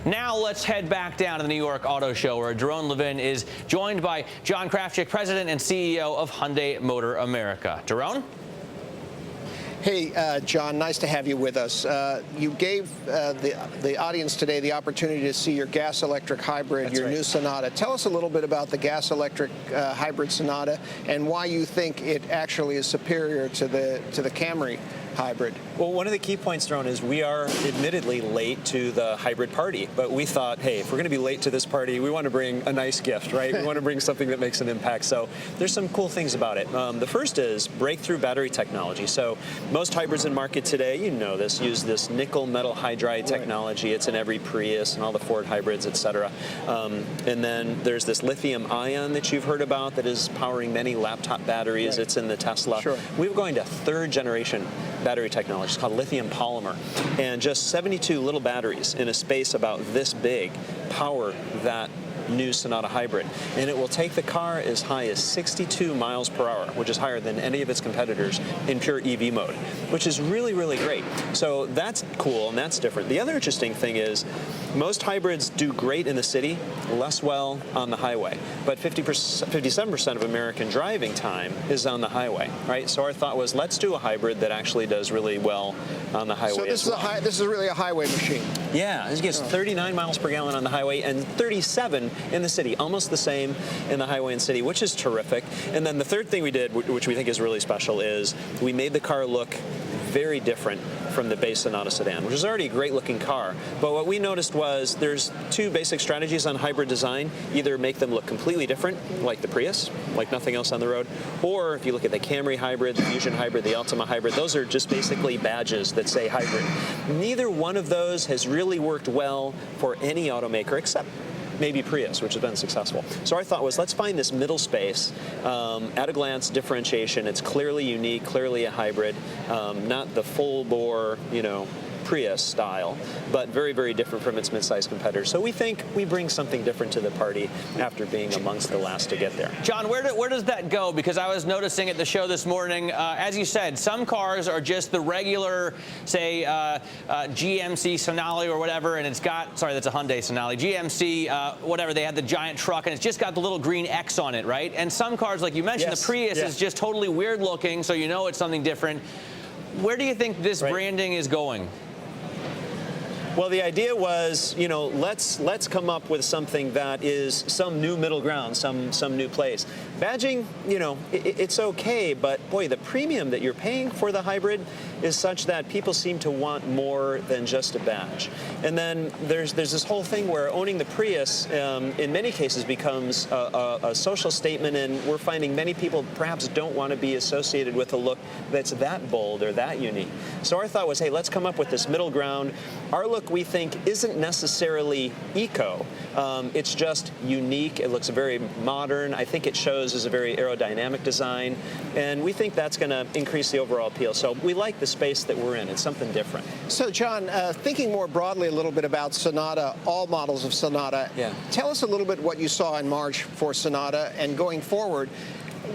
Now let's head back down to the New York Auto Show, where Doron Levin is joined by John Krafcik, President and CEO of Hyundai Motor America. Doron? Hey, John, nice to have you with us. You gave the audience today the opportunity to see your gas-electric hybrid, That's your right. new Sonata. Tell us a little bit about the gas-electric hybrid Sonata and why you think it actually is superior to the Camry hybrid. Well, one of the key points, Doron, is we are admittedly late to the hybrid party, but we thought, hey, if we're going to be late to this party, we want to bring a nice gift, right? We want to bring something that makes an impact. So there's some cool things about it. The first is breakthrough battery technology. So most hybrids in market today, you know this, use this nickel metal hydride technology. It's in every Prius and all the Ford hybrids, et cetera. And then there's this lithium ion that you've heard about that is powering many laptop batteries. It's in the Tesla. Sure. We're going to third generation battery technology. It's called lithium polymer. And just 72 little batteries in a space about this big power that new Sonata hybrid. And it will take the car as high as 62 miles per hour, which is higher than any of its competitors in pure EV mode, which is really, really great. So that's cool and that's different. The other interesting thing is most hybrids do great in the city, less well on the highway. But 57% of American driving time is on the highway, right? So our thought was, let's do a hybrid that actually does really well on the highway. So this is really a highway machine. Yeah, it gets 39 miles per gallon on the highway and 37 in the city, almost the same in the highway and city, which is terrific. And then the third thing we did, which we think is really special, is we made the car look very different from the base Sonata sedan, which is already a great looking car. But what we noticed was there's two basic strategies on hybrid design. Either make them look completely different, like the Prius, like nothing else on the road, or if you look at the Camry hybrid, the Fusion hybrid, the Altima hybrid, those are just basically badges that say hybrid. Neither one of those has really worked well for any automaker except maybe Prius, which has been successful. So our thought was, let's find this middle space, at a glance differentiation. It's clearly unique, clearly a hybrid, not the full bore, Prius style, but very, very different from its midsize competitors. So we think we bring something different to the party after being amongst the last to get there. John, where does that go? Because I was noticing at the show this morning, as you said, some cars are just the regular, say, GMC Sonali or whatever, and it's got, sorry, that's a Hyundai Sonali, GMC, whatever, they had the giant truck, and it's just got the little green X on it, right? And some cars, like you mentioned, the Prius is just totally weird looking, so you know it's something different. Where do you think this branding is going? Well, the idea was, let's come up with something that is some new middle ground, some new place. Badging, it's okay, but boy, the premium that you're paying for the hybrid is such that people seem to want more than just a badge. And then there's this whole thing where owning the Prius, in many cases, becomes a social statement, and we're finding many people perhaps don't want to be associated with a look that's that bold or that unique. So our thought was, hey, let's come up with this middle ground. Our look, we think, isn't necessarily eco. It's just unique. It looks very modern. I think it shows as a very aerodynamic design, and we think that's going to increase the overall appeal. So we like the space that we're in. It's something different. So, John, thinking more broadly a little bit about Sonata, all models of Sonata, tell us a little bit what you saw in March for Sonata, and going forward,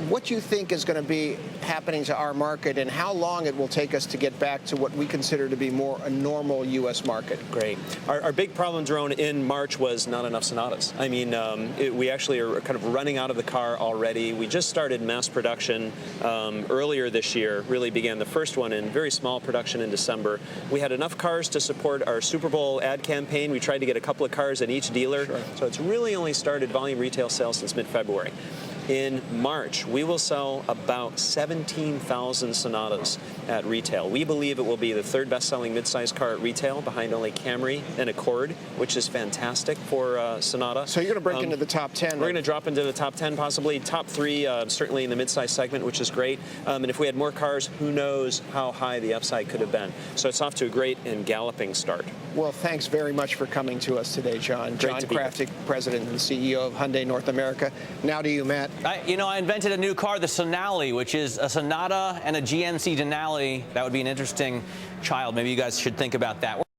what you think is going to be happening to our market and how long it will take us to get back to what we consider to be more a normal U.S. market. Great. Our big problem, Doron, in March was not enough Sonatas. I mean, we actually are kind of running out of the car already. We just started mass production earlier this year, really began the first one in very small production in December. We had enough cars to support our Super Bowl ad campaign. We tried to get a couple of cars at each dealer. So it's really only started volume retail sales since mid-February. In March, we will sell about 17,000 Sonatas at retail. We believe it will be the third best-selling midsize car at retail, behind only Camry and Accord, which is fantastic for Sonata. So you're going to break into the top 10. We're going to drop into the top 10, possibly top 3, certainly in the midsize segment, which is great. And if we had more cars, who knows how high the upside could have been. So it's off to a great and galloping start. Well, thanks very much for coming to us today, John. John Krafcik, President and CEO of Hyundai North America. Now to you, Matt. I invented a new car, the Sonali, which is a Sonata and a GMC Denali. That would be an interesting child. Maybe you guys should think about that.